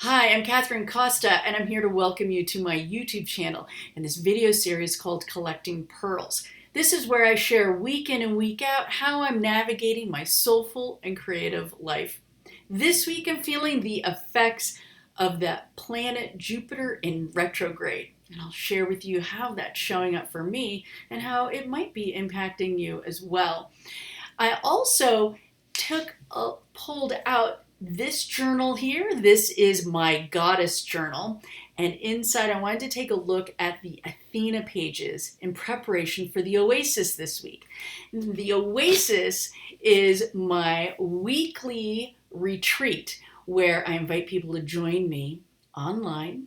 Hi, I'm Kathryn Costa, and I'm here to welcome you to my YouTube channel in this video series called Collecting Pearls. This is where I share week in and week out how I'm navigating my soulful and creative life. This week I'm feeling the effects of that planet Jupiter in retrograde, and I'll share with you how that's showing up for me and how it might be impacting you as well. I also pulled out this journal here. This is my goddess journal, and inside I wanted to take a look at the Athena pages in preparation for the OASIS this week. The OASIS is my weekly retreat where I invite people to join me online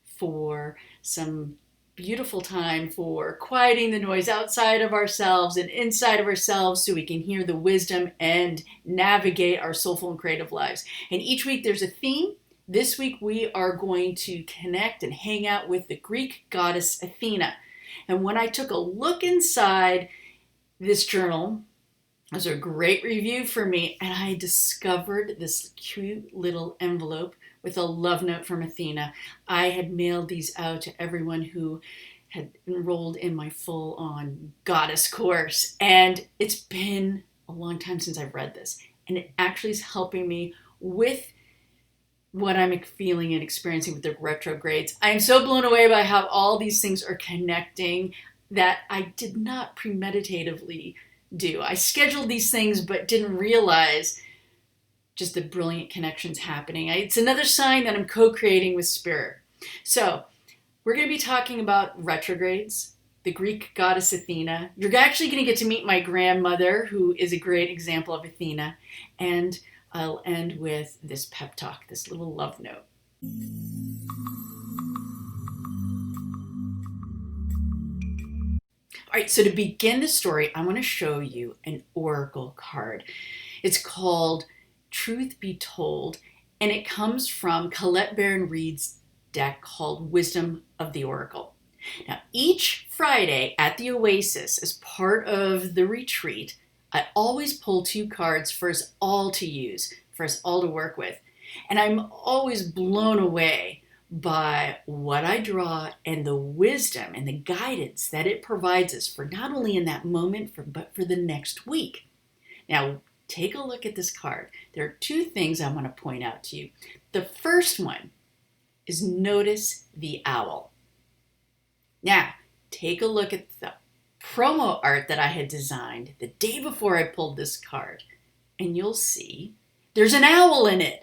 for some beautiful time for quieting the noise outside of ourselves and inside of ourselves so we can hear the wisdom and navigate our soulful and creative lives. And each week there's a theme. This week we are going to connect and hang out with the Greek goddess Athena. And when I took a look inside this journal, it was a great review for me, and I discovered this cute little envelope with a love note from Athena. I had mailed these out to everyone who had enrolled in my full-on goddess course, and it's been a long time since I've read this, and it actually is helping me with what I'm feeling and experiencing with the retrogrades. I am so blown away by how all these things are connecting that I did not premeditatively do. I scheduled these things but didn't realize just the brilliant connections happening. It's another sign that I'm co-creating with spirit. So we're going to be talking about retrogrades, the Greek goddess Athena. You're actually going to get to meet my grandmother, who is a great example of Athena. And I'll end with this pep talk, this little love note. All right, so to begin the story, I want to show you an oracle card. It's called Truth Be Told, and it comes from Colette Baron-Reid's deck called Wisdom of the Oracle. Now, each Friday at the OASIS, as part of the retreat, I always pull two cards for us all to use, for us all to work with. And I'm always blown away by what I draw and the wisdom and the guidance that it provides us for not only in that moment, but for the next week. Now, take a look at this card. There are two things I want to point out to you. The first one is notice the owl. Now, take a look at the promo art that I had designed the day before I pulled this card, and you'll see there's an owl in it.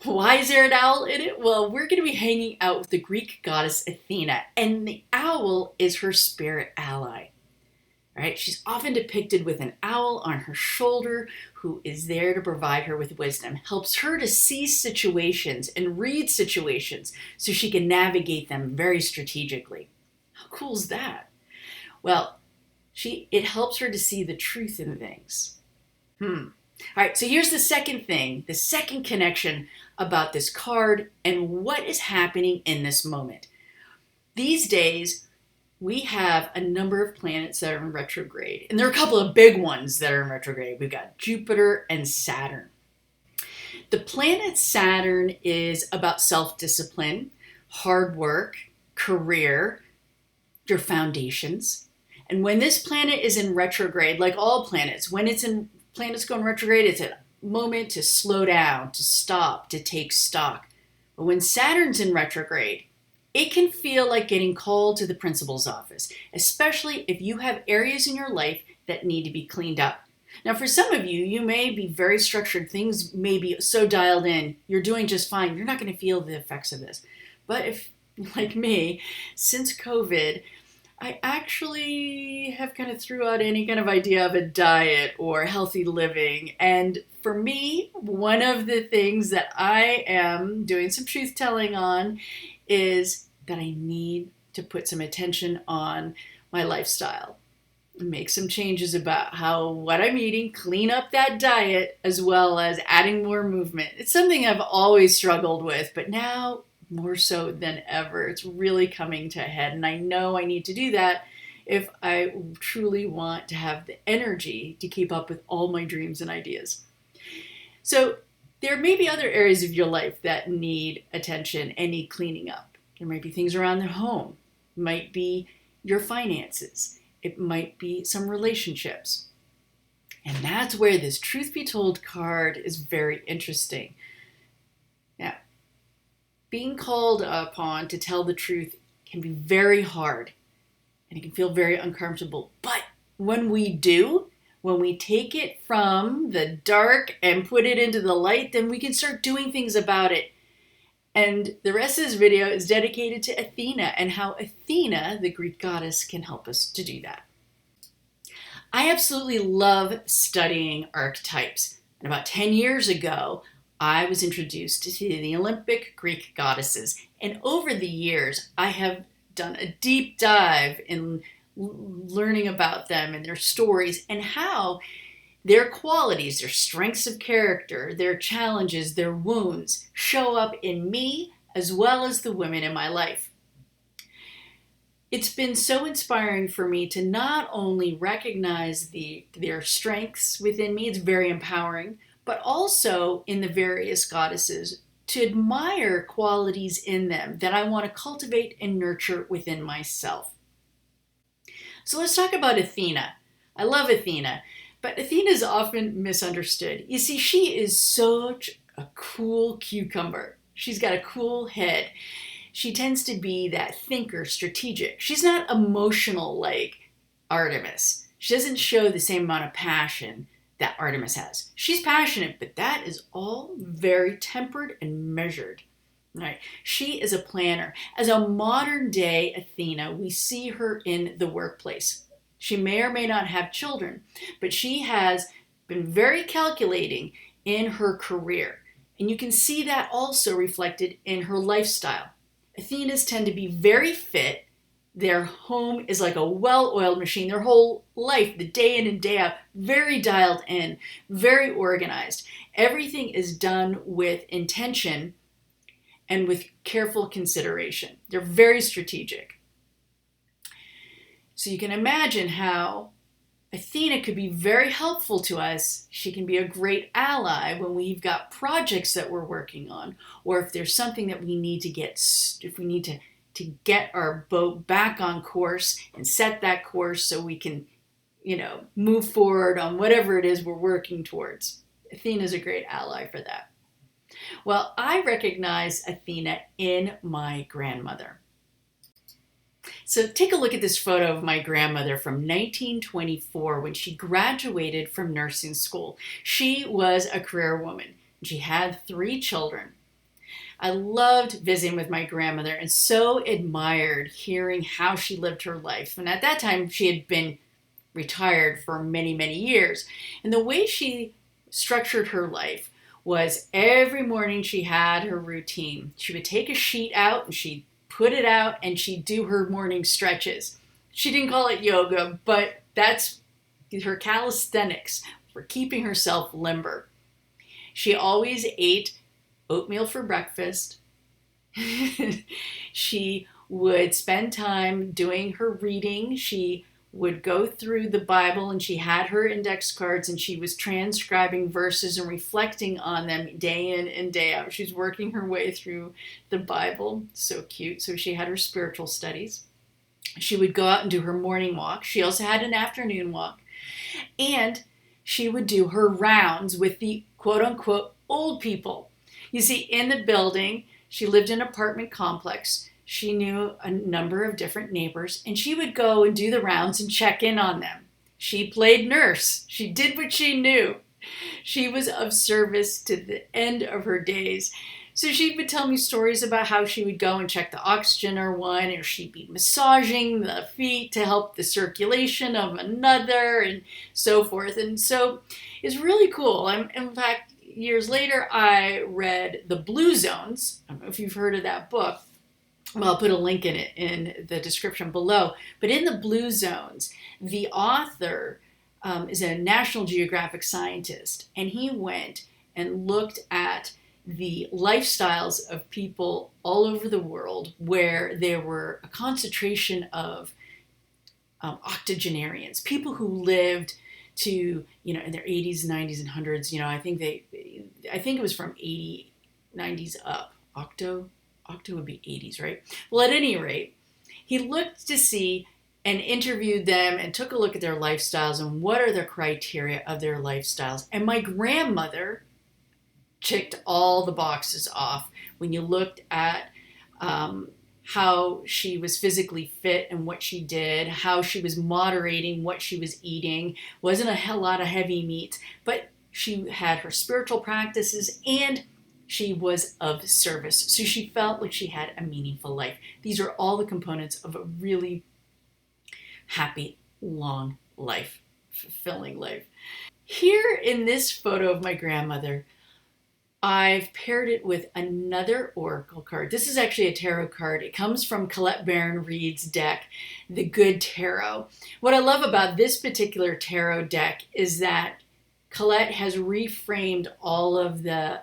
Why is there an owl in it? Well, we're going to be hanging out with the Greek goddess Athena, and the owl is her spirit ally. Right? She's often depicted with an owl on her shoulder who is there to provide her with wisdom, helps her to see situations and read situations so she can navigate them very strategically. How cool is that? Well, it helps her to see the truth in things. All right, so here's the second thing, the second connection about this card and what is happening in this moment. These days, we have a number of planets that are in retrograde, and there are a couple of big ones that are in retrograde. We've got Jupiter and Saturn. The planet Saturn is about self-discipline, hard work, career, your foundations. And when this planet is in retrograde, like all planets, when planets go in retrograde, it's a moment to slow down, to stop, to take stock. But when Saturn's in retrograde, it can feel like getting called to the principal's office, especially if you have areas in your life that need to be cleaned up. Now, for some of you, you may be very structured. Things may be so dialed in. You're doing just fine. You're not going to feel the effects of this. But if, like me, since COVID, I actually have kind of threw out any kind of idea of a diet or healthy living. And for me, one of the things that I am doing some truth telling on is that I need to put some attention on my lifestyle, make some changes about what I'm eating, clean up that diet, as well as adding more movement. It's something I've always struggled with, but now more so than ever, it's really coming to a head. And I know I need to do that if I truly want to have the energy to keep up with all my dreams and ideas. So there may be other areas of your life that need attention and need cleaning up. There might be things around the home. It might be your finances. It might be some relationships. And that's where this Truth Be Told card is very interesting. Now, being called upon to tell the truth can be very hard and it can feel very uncomfortable. But when we do, when we take it from the dark and put it into the light, then we can start doing things about it. And the rest of this video is dedicated to Athena and how Athena, the Greek goddess, can help us to do that. I absolutely love studying archetypes. And about 10 years ago, I was introduced to the Olympic Greek goddesses. And over the years, I have done a deep dive in learning about them and their stories and how their qualities, their strengths of character, their challenges, their wounds show up in me as well as the women in my life. It's been so inspiring for me to not only recognize their strengths within me, it's very empowering, but also in the various goddesses to admire qualities in them that I want to cultivate and nurture within myself. So let's talk about Athena. I love Athena, but Athena is often misunderstood. You see, she is such a cool cucumber. She's got a cool head. She tends to be that thinker, strategic. She's not emotional like Artemis. She doesn't show the same amount of passion that Artemis has. She's passionate, but that is all very tempered and measured. Right? She is a planner. As a modern day Athena, we see her in the workplace. She may or may not have children, but she has been very calculating in her career. And you can see that also reflected in her lifestyle. Athenas tend to be very fit. Their home is like a well-oiled machine. Their whole life, the day in and day out, very dialed in, very organized. Everything is done with intention and with careful consideration. They're very strategic. So you can imagine how Athena could be very helpful to us. She can be a great ally when we've got projects that we're working on, or if there's something that we need to get, if we need to get our boat back on course and set that course so we can, move forward on whatever it is we're working towards. Athena is a great ally for that. Well, I recognize Athena in my grandmother. So take a look at this photo of my grandmother from 1924 when she graduated from nursing school. She was a career woman. She had 3 children. I loved visiting with my grandmother and so admired hearing how she lived her life. And at that time, she had been retired for many, many years. And the way she structured her life was every morning she had her routine. She would take a sheet out and she'd put it out and she'd do her morning stretches. She didn't call it yoga, but that's her calisthenics for keeping herself limber. She always ate oatmeal for breakfast. She would spend time doing her reading. She would go through the Bible and she had her index cards and she was transcribing verses and reflecting on them day in and day out. She's working her way through the Bible. So cute. So she had her spiritual studies. She would go out and do her morning walk. She also had an afternoon walk. And she would do her rounds with the quote unquote old people. You see, in the building, she lived in an apartment complex. She knew a number of different neighbors, and she would go and do the rounds and check in on them. She played nurse. She did what she knew. She was of service to the end of her days. So she would tell me stories about how she would go and check the oxygen of one, or she'd be massaging the feet to help the circulation of another, and so forth. And so it's really cool. In fact, years later, I read The Blue Zones. I don't know if you've heard of that book. Well, I'll put a link in it in the description below. But in The Blue Zones, the author is a National Geographic scientist, and he went and looked at the lifestyles of people all over the world where there were a concentration of octogenarians, people who lived to, in their 80s, 90s, and hundreds. I think it was from 80, 90s up. Octo would be 80s, right? Well, at any rate, he looked to see and interviewed them and took a look at their lifestyles and what are the criteria of their lifestyles. And my grandmother checked all the boxes off when you looked at how she was physically fit and what she did, how she was moderating what she was eating. Wasn't a hell lot of heavy meat, but she had her spiritual practices and she was of service. So she felt like she had a meaningful life. These are all the components of a really happy, long life, fulfilling life. Here in this photo of my grandmother, I've paired it with another oracle card. This is actually a tarot card. It comes from Colette Baron-Reid's deck, the Good Tarot. What I love about this particular tarot deck is that Colette has reframed all of the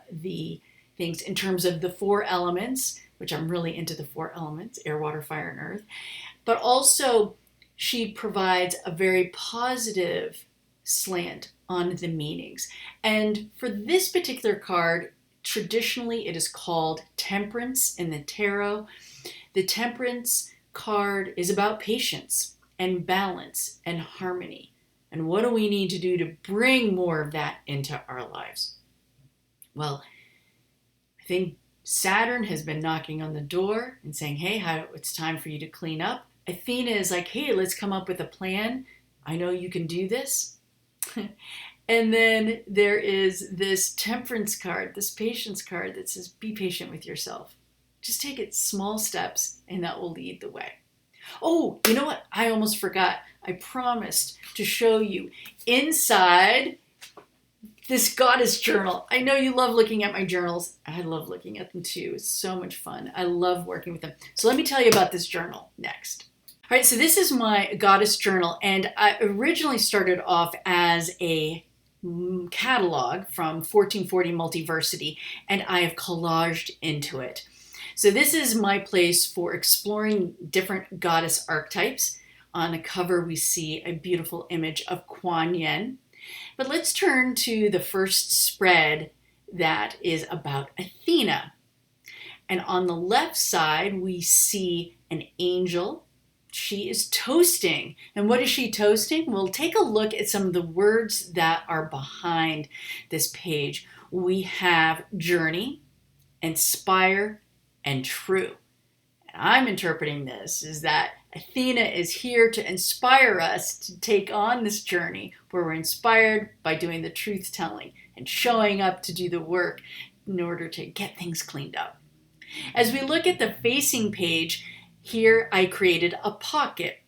things in terms of the 4 elements, which I'm really into the 4 elements, air, water, fire, and earth. But also she provides a very positive slant on the meanings. And for this particular card, traditionally it is called Temperance in the tarot. The Temperance card is about patience and balance and harmony. And what do we need to do to bring more of that into our lives? Well, I think Saturn has been knocking on the door and saying, hey, it's time for you to clean up. Athena is like, hey, let's come up with a plan. I know you can do this. And then there is this Temperance card, this Patience card that says, be patient with yourself. Just take it small steps and that will lead the way. Oh, you know what? I almost forgot. I promised to show you inside this goddess journal. I know you love looking at my journals. I love looking at them too. It's so much fun. I love working with them. So let me tell you about this journal next. All right, so this is my goddess journal, and I originally started off as a catalog from 1440 Multiversity, and I have collaged into it. So this is my place for exploring different goddess archetypes. On the cover, we see a beautiful image of Kuan Yin. But let's turn to the first spread that is about Athena. And on the left side, we see an angel. She is toasting. And what is she toasting? Well, take a look at some of the words that are behind this page. We have journey, inspire, and true. And I'm interpreting this as that Athena is here to inspire us to take on this journey where we're inspired by doing the truth telling and showing up to do the work in order to get things cleaned up. As we look at the facing page, here I created a pocket.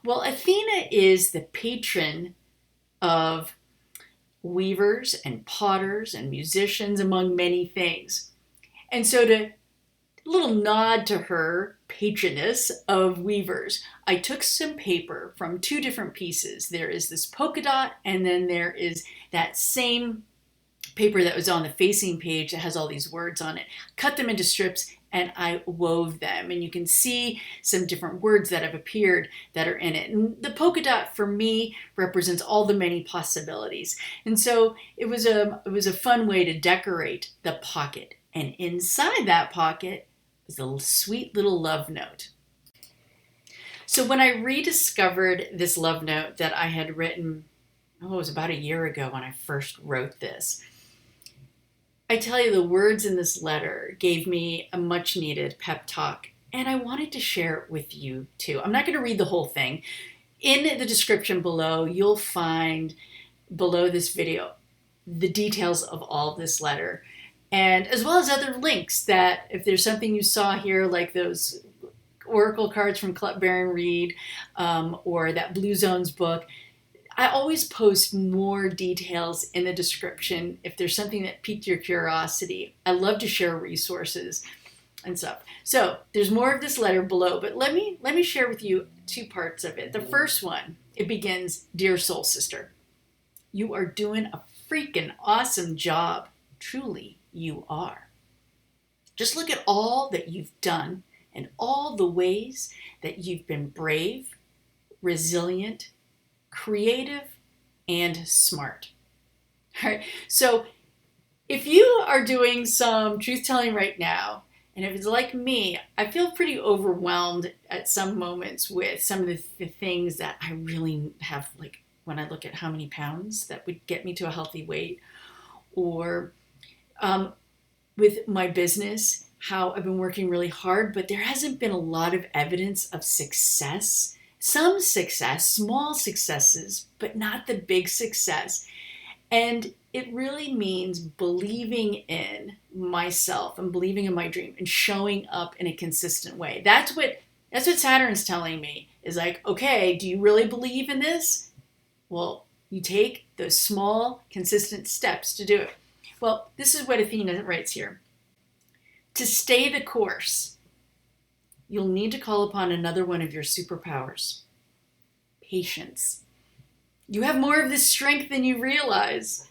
Well, Athena is the patron of weavers and potters and musicians, among many things. And so a little nod to her patroness of weavers, I took some paper from 2 different pieces. There is this polka dot, and then there is that same paper that was on the facing page that has all these words on it. Cut them into strips and I wove them, and you can see some different words that have appeared that are in it. And the polka dot for me represents all the many possibilities. And so it was a fun way to decorate the pocket. And inside that pocket is a sweet little love note. So when I rediscovered this love note that I had written, it was about a year ago when I first wrote this, I tell you, the words in this letter gave me a much needed pep talk, and I wanted to share it with you too. I'm not going to read the whole thing. In the description below, you'll find below this video the details of all of this letter, and as well as other links that if there's something you saw here, like those oracle cards from Colette Baron-Reid or that Blue Zones book, I always post more details in the description if there's something that piqued your curiosity. I love to share resources and stuff. So there's more of this letter below, but let me share with you 2 parts of it. The first one, it begins, Dear Soul Sister, you are doing a freaking awesome job. Truly, you are. Just look at all that you've done and all the ways that you've been brave, resilient, creative, and smart. All right. So if you are doing some truth telling right now, and if it's like me, I feel pretty overwhelmed at some moments with some of the things that I really have, like when I look at how many pounds that would get me to a healthy weight, or with my business, how I've been working really hard, but there hasn't been a lot of evidence of success. Some success, small successes, but not the big success. And it really means believing in myself and believing in my dream and showing up in a consistent way. That's what Saturn's telling me, is like, okay, do you really believe in this? Well, you take those small, consistent steps to do it. Well, this is what Athena writes here. To stay the course, you'll need to call upon another one of your superpowers: patience. You have more of this strength than you realize.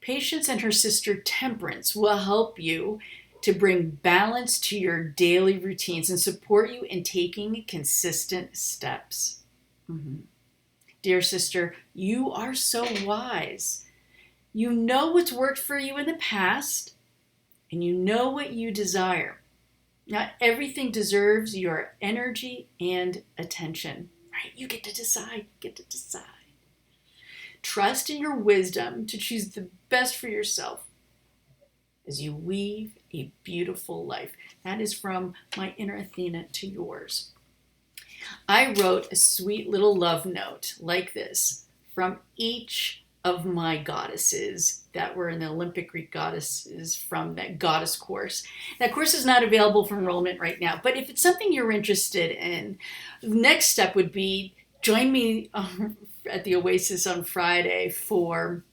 Patience and her sister Temperance will help you to bring balance to your daily routines and support you in taking consistent steps. Mm-hmm. Dear sister, you are so wise. You know what's worked for you in the past, and you know what you desire. Not everything deserves your energy and attention, right? You get to decide. Trust in your wisdom to choose the best for yourself as you weave a beautiful life. That is from my inner Athena to yours. I wrote a sweet little love note like this from each of my goddesses that were in the Olympic Greek goddesses from that goddess course. That course is not available for enrollment right now, but if it's something you're interested in, the next step would be join me at the OASIS on Friday for,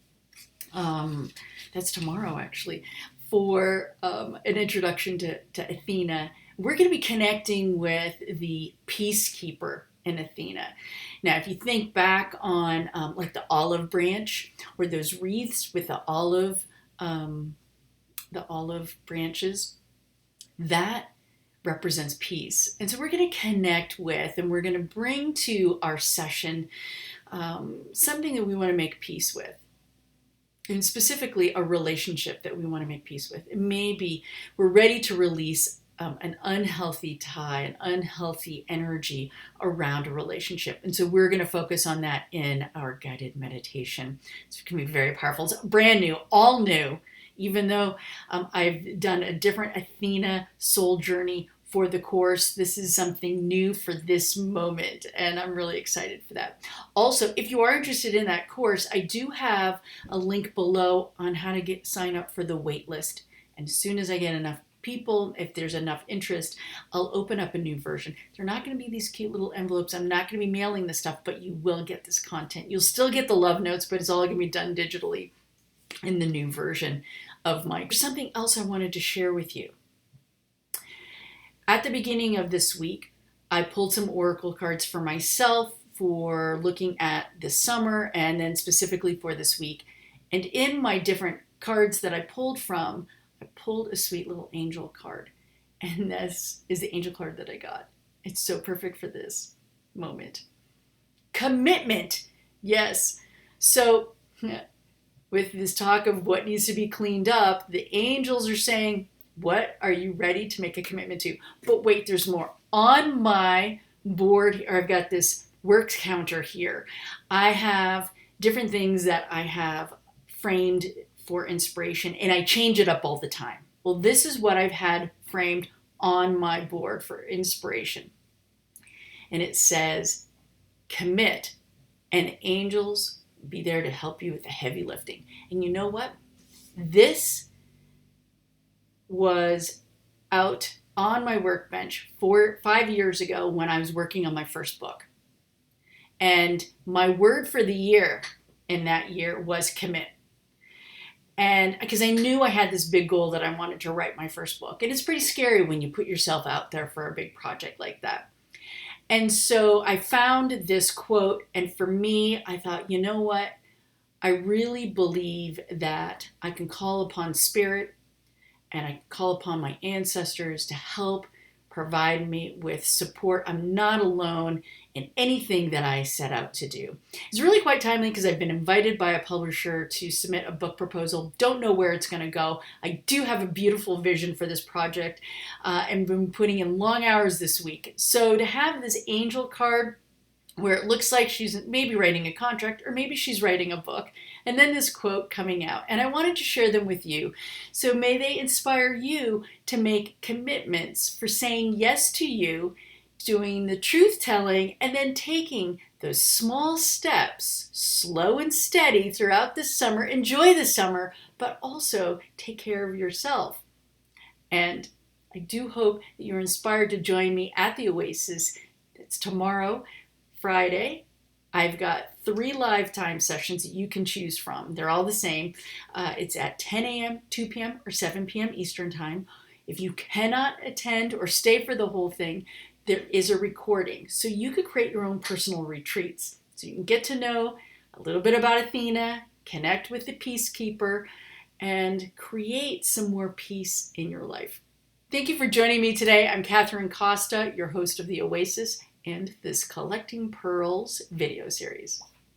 that's tomorrow actually, for an introduction to Athena. We're going to be connecting with the peacekeeper in Athena. Now, if you think back on like the olive branch, or those wreaths with the olive branches, that represents peace. And so we're going to connect with, and we're going to bring to our session something that we want to make peace with. And specifically a relationship that we want to make peace with. It may be we're ready to release an unhealthy tie, an unhealthy energy around a relationship. And so we're going to focus on that in our guided meditation. So it can be very powerful. It's brand new, all new, even though I've done a different Athena soul journey for the course. This is something new for this moment, and I'm really excited for that. Also, if you are interested in that course, I do have a link below on how to sign up for the wait list. And as soon as I get enough people, if there's enough interest, I'll open up a new version. They're not going to be these cute little envelopes. I'm not going to be mailing this stuff, but you will get this content. You'll still get the love notes, but it's all going to be done digitally in the new version of mine. There's something else I wanted to share with you. At the beginning of this week, I pulled some oracle cards for myself for looking at this summer, and then specifically for this week. And in my different cards that I pulled from, I pulled a sweet little angel card, and this is the angel card that I got. It's so perfect for this moment. Commitment. Yes. So with this talk of what needs to be cleaned up, the angels are saying, what are you ready to make a commitment to? But wait, there's more. On my board, or I've got this work counter here. I have different things that I have framed for inspiration, and I change it up all the time. Well, this is what I've had framed on my board for inspiration. And it says, commit, and angels be there to help you with the heavy lifting. And you know what? This was out on my workbench 5 years ago when I was working on my first book. And my word for the year in that year was commit. And because I knew I had this big goal that I wanted to write my first book. And it's pretty scary when you put yourself out there for a big project like that. And so I found this quote, and for me, I thought, you know what? I really believe that I can call upon spirit, and I call upon my ancestors to help provide me with support. I'm not alone in anything that I set out to do. It's really quite timely because I've been invited by a publisher to submit a book proposal. Don't know where it's going to go. I do have a beautiful vision for this project and been putting in long hours this week. So to have this angel card where it looks like she's maybe writing a contract or maybe she's writing a book, and then this quote coming out. And I wanted to share them with you. So may they inspire you to make commitments for saying yes to you, doing the truth telling, and then taking those small steps, slow and steady throughout the summer. Enjoy the summer, but also take care of yourself. And I do hope that you're inspired to join me at the OASIS. It's tomorrow, Friday. I've got 3 live time sessions that you can choose from. They're all the same. It's at 10 a.m., 2 p.m., or 7 p.m. Eastern Time. If you cannot attend or stay for the whole thing, there is a recording. So you could create your own personal retreats. So you can get to know a little bit about Athena, connect with the peacekeeper, and create some more peace in your life. Thank you for joining me today. I'm Kathryn Costa, your host of the OASIS and this Collecting Pearls video series.